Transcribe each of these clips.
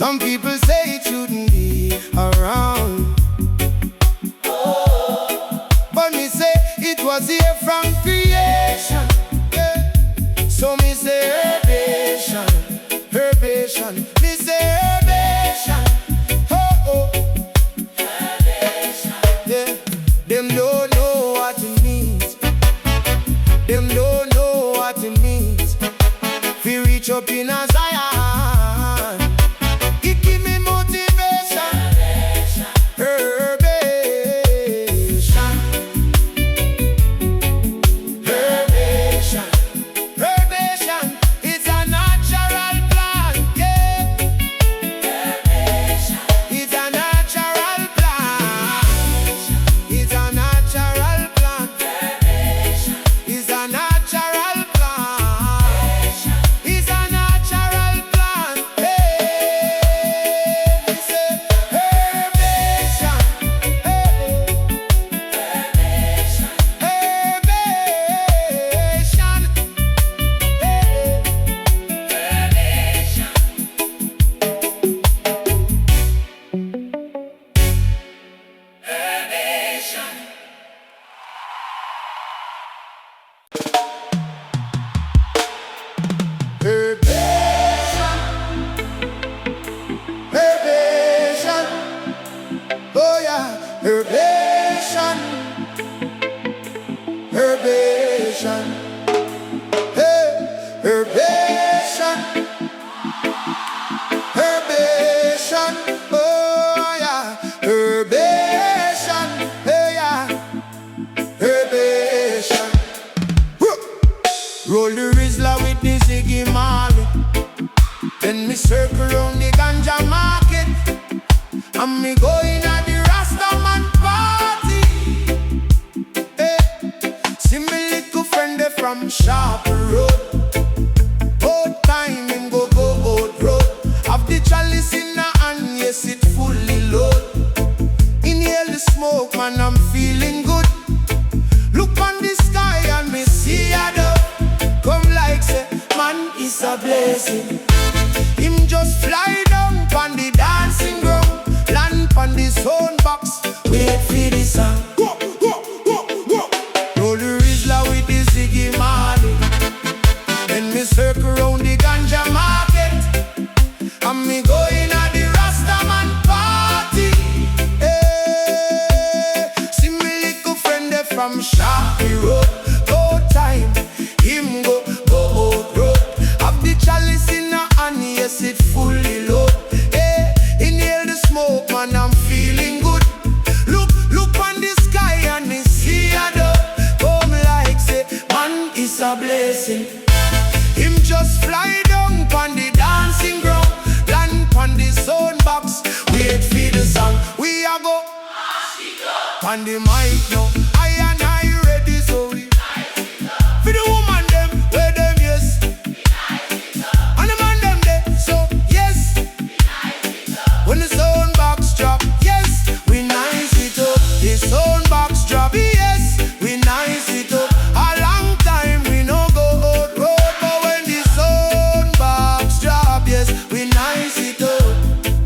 Some people say it shouldn't be around, but me say it was here from creation. Yeah. So me say herbation, herbation. Me say herbation. Oh oh, herbation. Yeah. Them don't know what it means. Them don't know what it means. We reach up in a Zion. It give me motivation. Herbation. Herbation. Herbation. It's a natural plant. Yeah. Herbation. It's a natural plant. It's a natural plant. Herbation. It's a natural plant. It's a natural plant. Hey, we say herbation. Hey, herbation. Herbation. Hey, herbation. Herbation. Herbation, herbation, oh yeah, herbation, herbation, hey, herbation, herbation, oh yeah, herbation, hey yeah, herbation. Woo! Roll the Rizla with the Ziggy Marley. Then me circle round the ganja market, and me going at the Rastaman party. Hey, see me little friend they from Sharp Road. Old time him go old road. Have the chalice in the hand, yes it fully load. Inhale the smoke, man, I'm feeling good. Look on the sky and me see a dove. Come like say, man, it's a blessing. Him just fly down pon the dancing ground, land pon the sound box, wait for the song. Roll the Rizla with the Ziggy Marley. Then me circle round the ganja market, and me going at the Rastaman party. Hey, see me little friend they from Sharpie Road. No time, him go old road. Have the chalice in the hand, yes it fully load. Hey, inhale the smoke, man, I'm feeling good. Look on the sky and me see a dove. Come like say, man, it's a blessing. Him just fly down pon the dancing ground, land pon the sound box, wait for the song. We a go pon the mic now. I and I ready, so we for the woman them, where them yes, and the man them there, so yes. When the sound box drop, yes, we nice it up. The sound box drop, yes, we nice it up. A long time we no go out road, but when the sound box drop, yes, we nice it up.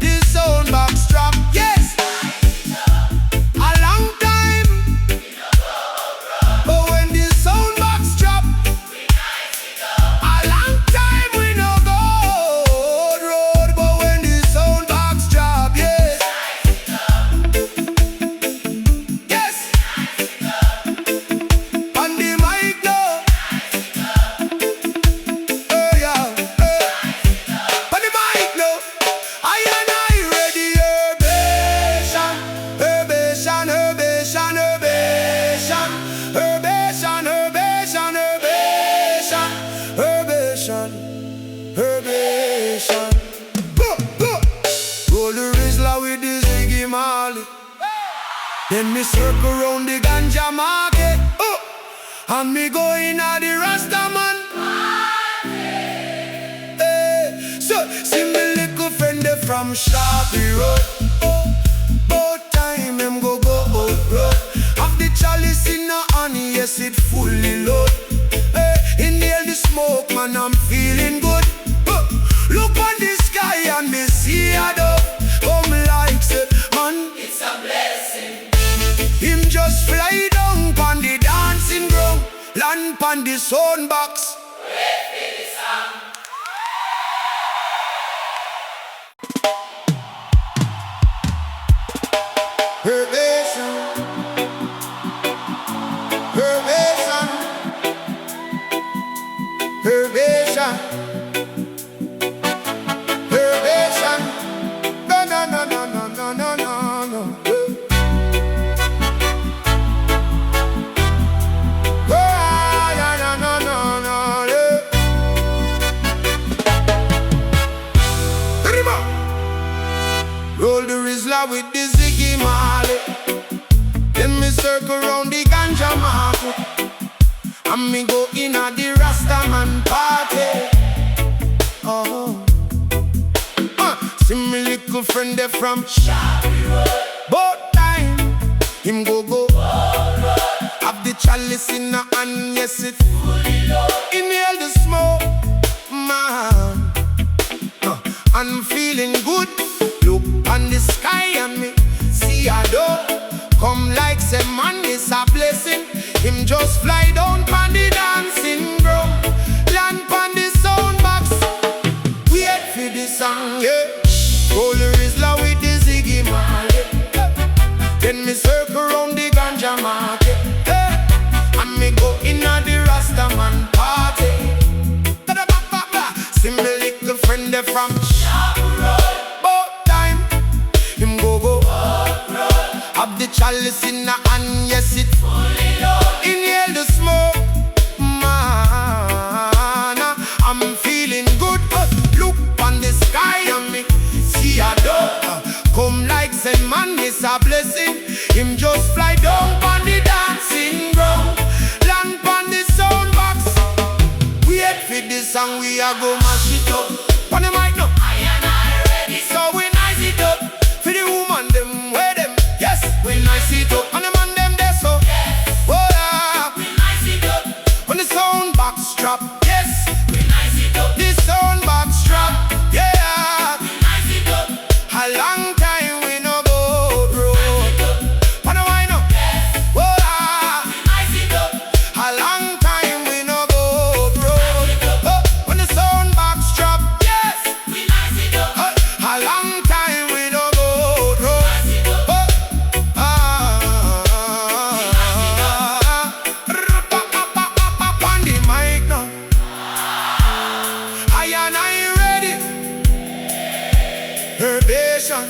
The sound box drop, yes. A long time, but when the sound box drop, a long time we no go out road, but when the sound box drop, yes, yes. On the mic now, oh yeah, on the mic now. I and I ready, herbation, herbation, herbation, herbation, herbation, herbation, herbation, herbation, herbation. Roll the Rizla with the Ziggy Marley. Then me circle round the ganja market, and me going at the Rastaman. Hey, so see me little friend they from Sharpie Road. Both time him go old road. Have the chalice in the hand, yes it fully load. Hey, inhale the smoke, man, I'm feeling good. Look on the sky and me see a the sound box. Herbation, herbation, herbation, herbation. No, no, no, no, no, no, no, no, no. Roll the Rizla with the Ziggy Marley. Then me circle round the ganja market, and me go in a the Rastaman party. Oh, see me little friend there from Shabby Road. Both time him go have the chalice in a hand, yes it fully low. Inhale the smoke, man. I'm feeling good. Look on the sky and me see a door come like say man is a blessing. Him just fly down pon the dancing ground, land pon the sound box. Wait for the song, yeah. Roll the Rizla with the Ziggy Marley. Then me circle round the ganja market, and me go in a the Rastaman party. See me little friend there from Shabby Road. Both time him go have the chalice in a hand, yes it fully low. Inhale the smoke, man. I'm feeling good. Look on the sky and me see a door come like say man is a blessing. Him just fly down on the dancing ground, land on the sound box. Wait for this song, we a go mash it up. On the mic now, I and I ready. So we nice it up. For the woman them, where them, yes, we nice it up. And the man them there so, yes, oh yeah, we nice it up. On the sound box drop, yes, we nice it up. The sound box drop, yeah, we nice it up. A long time we no go bro. On the mic now, yes, oh yeah, we nice it up. A long time we no go bro. On the sound box drop, yes, we nice it up. A long time we no go bro. On the mic now, I and I ready. Herbation,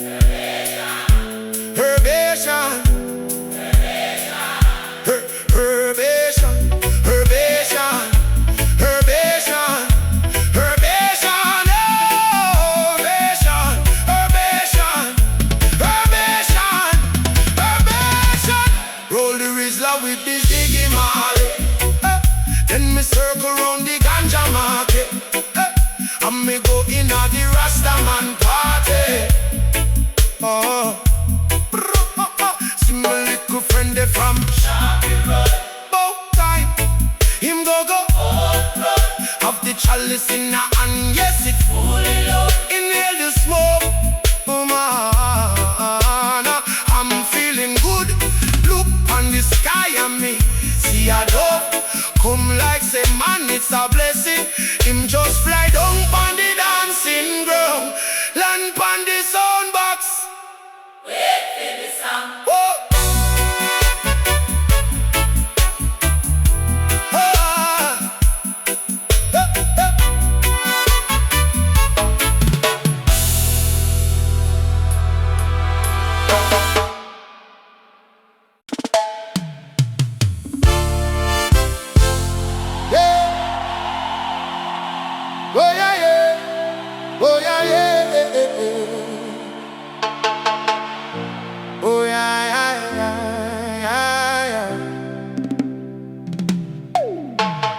herbation, herbation, herbation, herbation, herbation, herbation, herbation, herbation. Roll the Rizla with the Ziggy Marley. Then me circle round the ganja market, and me go in a the Rastaman party. Oh, see my little friend there from Shabby Road. Both time him go have the chalice in a hand, yes it fully low. Inhale the smoke, man. I'm feeling good. Look on the sky and me see a dove come like say man it's a blessing. Him just fly down on the dancing ground, land on the sound box. Wait for the song. Whoa. Oh yeah, yeah. Oh yeah, yeah. Oh yeah, yeah, yeah, yeah.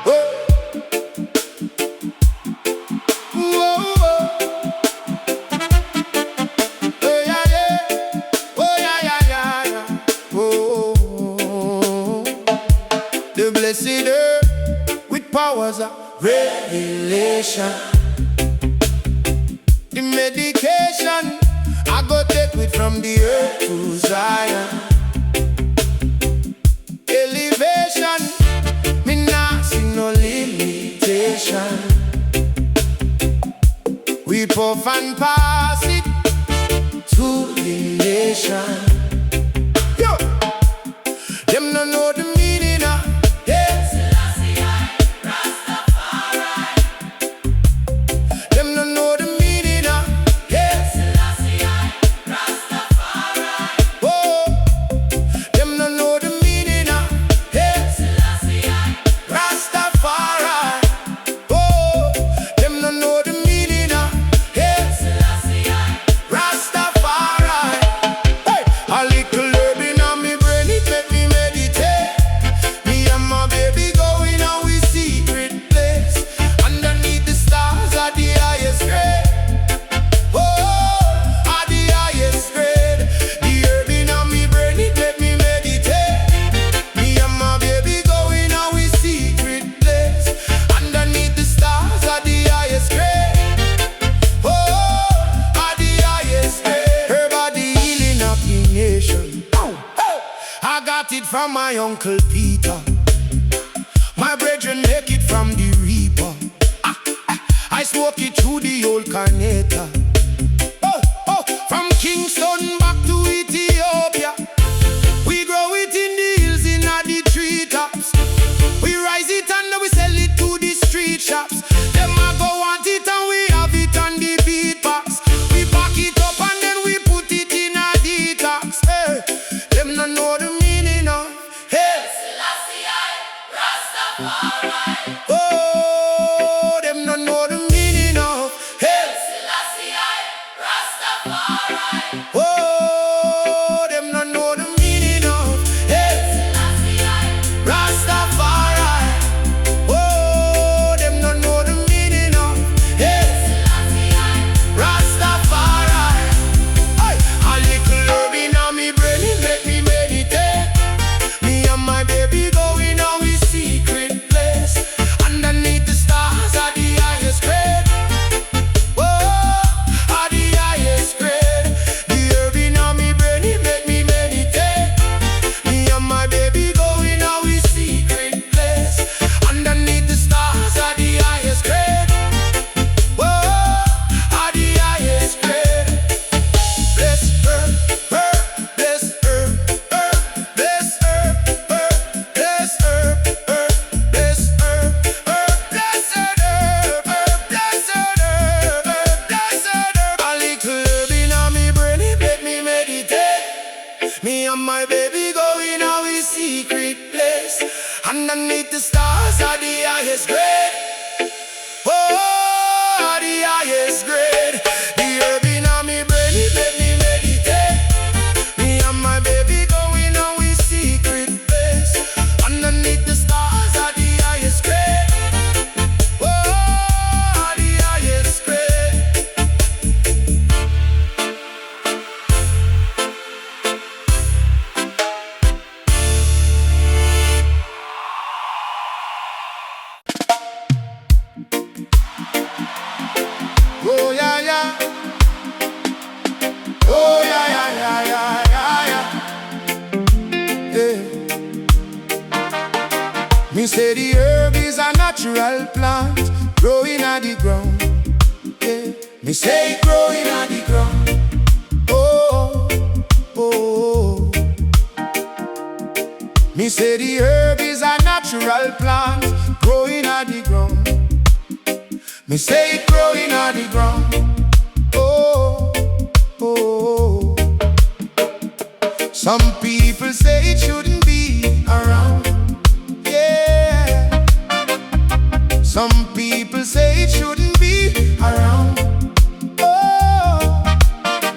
Oh. Whoa, whoa. Oh yeah, yeah. Oh yeah, yeah, yeah, yeah. Oh. The blessed earth with powers of revelation. The medication I go take it from the earth to Zion. Elevation, me no limitation. We puff and pass it to the nation. Yo, them no know the meaning of yes. Rastafari. Them no know the meaning of yes. Rastafari. Oh, them no know the meaning of yes. Rastafari. Oh, them no know the meaning of yes. Rastafari. Hey, a little herb in me brain, it make me meditate. Me and my baby going on we secret place. Underneath the stars at the highest grade. Oh, at the highest grade. The herb in me brain, it make me meditate. Me and my baby going on we secret place. Underneath the stars at the highest grade. Oh, at the highest grade. Her body healing of the nation. I got it from my Uncle Peter. My brethren make it from the reaper. I smoke it through the old carnator. From Kingston back to Ethiopia. We grow it in the hills, in the treetops. We rise it and we sell it to the street shops. Them a go want it and we have it on the beatbox. We pack it up and then we put it in a detox. Hey, them no know the meaning of hey. Oh, them no know the meaning of hey. Oh, them no know the meaning of hey. Rastafari. Oh, them no know the meaning of hey. Rastafari. Hey, a little herb in me brain, it make me meditate. Me and my baby going on we secret place. Underneath the stars at the highest grade. Oh, at the highest grade. The herb in me brain, it make me meditate. Me and my baby going on we secret place. Underneath the stars at the highest grade. Oh, at the highest grade. Bless her, bless her, bless her, bless her, bless her, bless her, bless her, bless her. A little herb in me brain, it make me meditate. Me and my baby going on we secret place. Underneath the stars are the highest grade. Oh, the highest grade. The herb in me brain, it make me meditate. Me and my baby going on we secret place. Underneath the stars are the highest grade. Oh, the highest grade. Oh yeah, yeah. Oh yeah, yeah, yeah, yeah, yeah, yeah. Me say the herb is a natural plant growing on the ground. Yeah. Me say it growing on the ground. Oh, oh, oh. Me say the herb is a natural plant growing on the ground. Me say it growing on the ground. Oh, oh, oh. Some people say it shouldn't be around. Yeah. Some people say it shouldn't be around. Oh,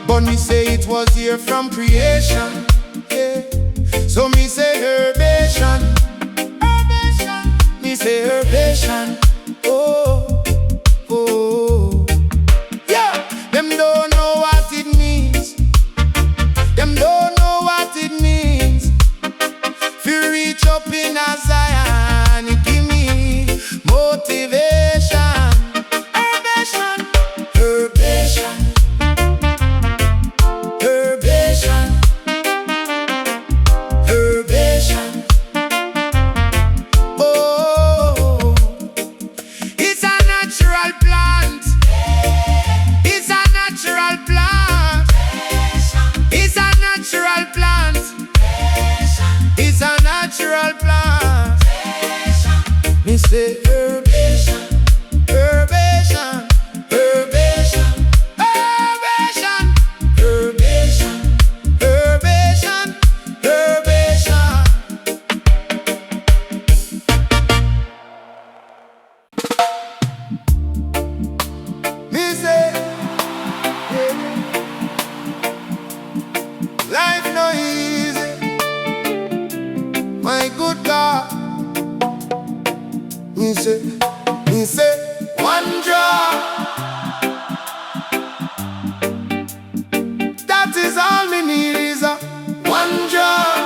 but me say it was here from creation. Yeah. So me say herbation. Herbation. Me say herbation. Oh. Oh, yeah, them don't know what it means. Them don't know what it means. Feel reach up in a Zion, it give me motivation. Herbation, herbation, herbation, herbation. Oh, say herbation, herbation, herbation, herbation, herbation, herbation, herbation. Me say, yeah, life no easy, my good God. Me say, one drop. That is all me need is a one drop.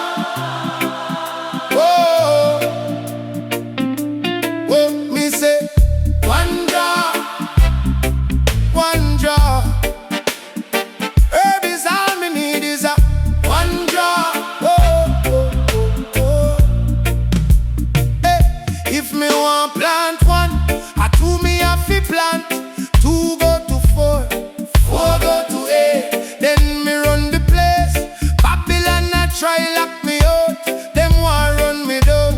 Oh, oh, me say, one drop, one drop. Herb is all me need is a one drop. Oh, oh, oh, oh. Hey, if me want plant one, I two me have to plant. Two go to four, four go to eight. Then me run the place. Babylon a try lock me out. Them want run me down.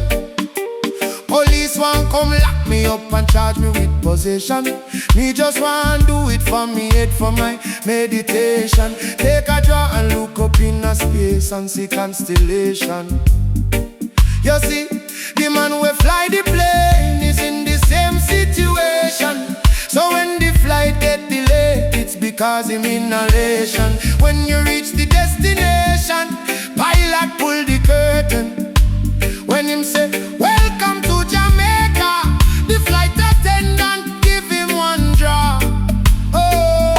Police want come lock me up and charge me with possession. Me just want do it for me head, for my meditation. Take a draw and look up in a space and see constellation. You see, the man we fly the plane is in the same situation. So when the flight get delayed, it's because him inhalation. When you reach the destination, pilot pull the curtain. When him say, welcome to Jamaica, the flight attendant give him one draw. Oh,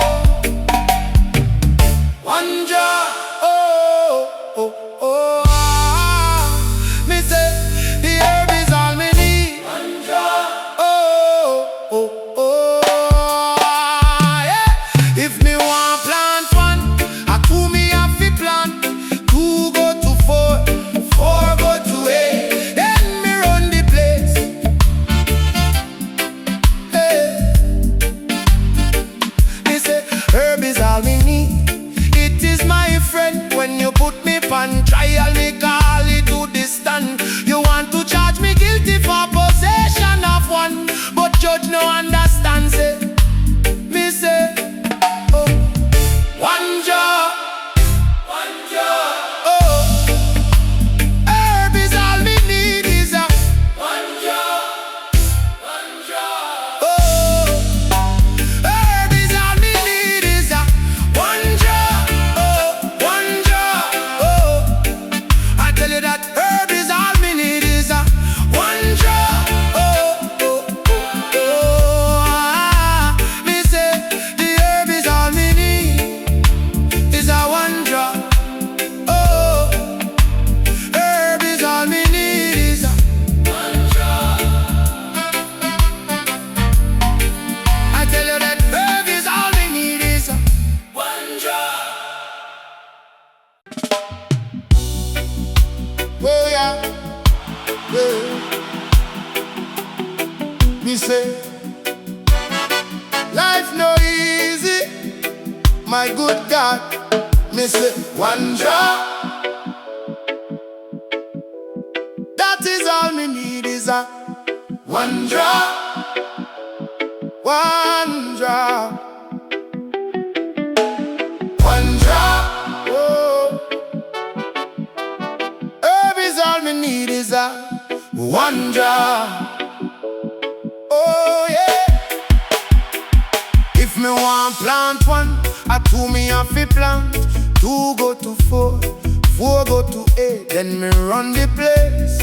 one draw. Oh, oh, oh, ah. Me say, the herb is all me need. One draw. Oh, oh, oh, yeah. If me want plant one, I two me have to plant. Two go to four, four go to eight. Then me run the place. Hey, me say herb is all me need. It is my friend. When you put me on trial, me call it to the stand. You want to charge me guilty for possession of one, but judge no understand. Say, me say, oh, one job, one job. Oh, herb is all me need is a one job, one job. Oh, herb is all me need is a one job. Oh, one job. Oh, I tell you that herb is all me need is a one job. Oh, oh, oh, oh, ah. Me say the herb is all me need is a one drop. Oh, herb is all me need is a one drop. I tell you that herb is all me need is a one drop. Oh yeah, yeah. Me say, life no easy, my good God. Me say, one drop. That is all me need is a one drop, one drop, one drop. Oh, herb is all me need is a one drop. Oh yeah. If me want plant one, I two me have to plant. Two go to four, four go to eight. Then me run the place.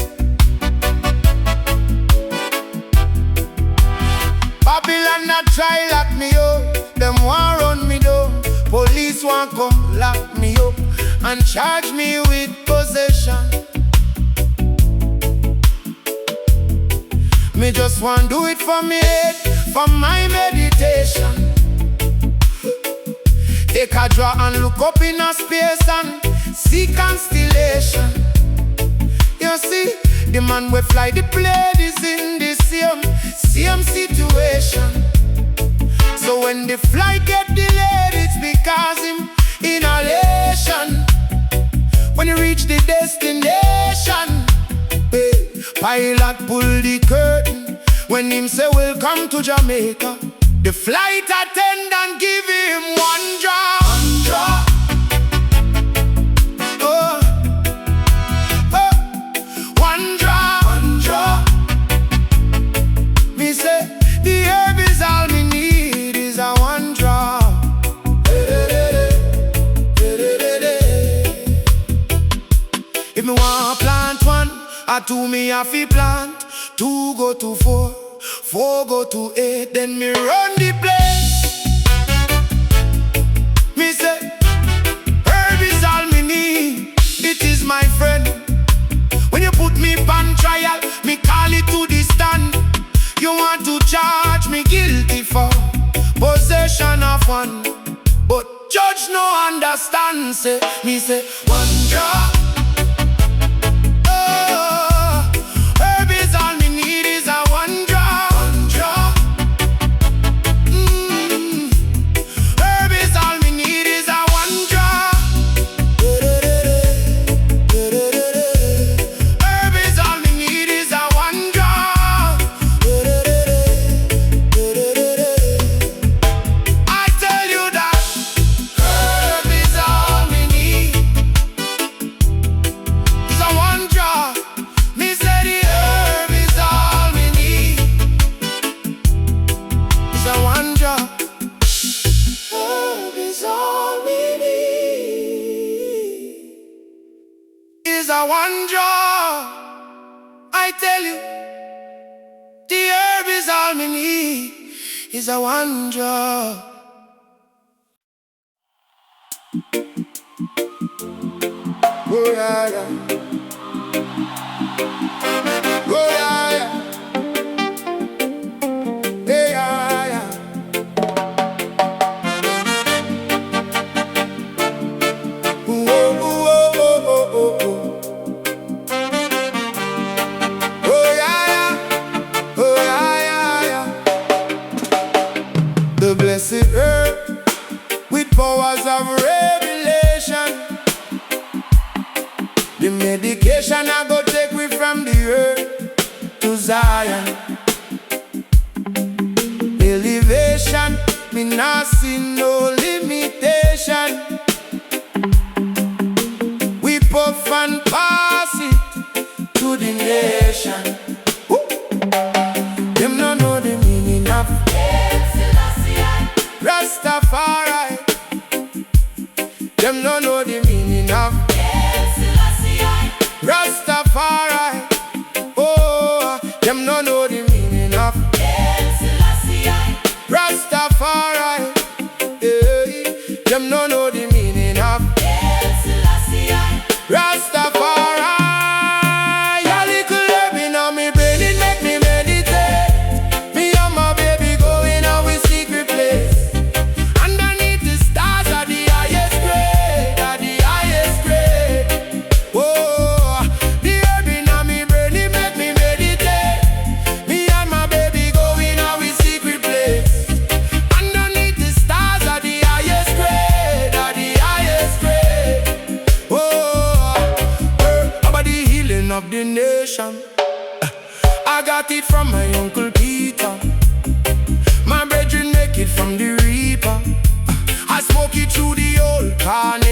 Babylon a try lock me up. Them want run me down. Police want come lock me up and charge me with possession. Me just want do it for me head, for my meditation. Take a draw and look up in a space and see constellation. You see, the man we fly the plane is in the same situation. So when the flight get delayed, it's because him inhalation. When you reach the destination, pilot pull the curtain. When him say welcome to Jamaica, the flight attendant give him one drop. One drop. Oh, oh, one drop. One drop. Me say the herb is all me need is a one drop. If me want plant one, I two me have to plant. 2 go to 4, 4 go to 8, then me run the place. Me say, herb is all me need, it is my friend. When you put me on trial, me call it to the stand. You want to charge me guilty for possession of one, but judge no understand. Say, me say, one drop. Is a one draw. I tell you, the herb is all me need. Is a one draw. Oh yeah, yeah. Oh yeah, yeah. Hey, yeah, yeah. Oh, oh, oh, oh, oh, oh, oh. The blessed herb with powers of revelation. The medication I go take we from the earth to Zion. Elevation, me not see no limitation. We puff and pass it to the nation. Them no know the meaning of Rastafari. Them no know the meaning of Rastafari. Oh, them no know the meaning of Rastafari. Hey, them no know the meaning of Rastafari. A little herb inna me brain, it make me meditate. Me and my baby going out with secret place. Of the nation, I got it from my Uncle Peter. My brethren make it from the reaper. I smoke it through the old corner.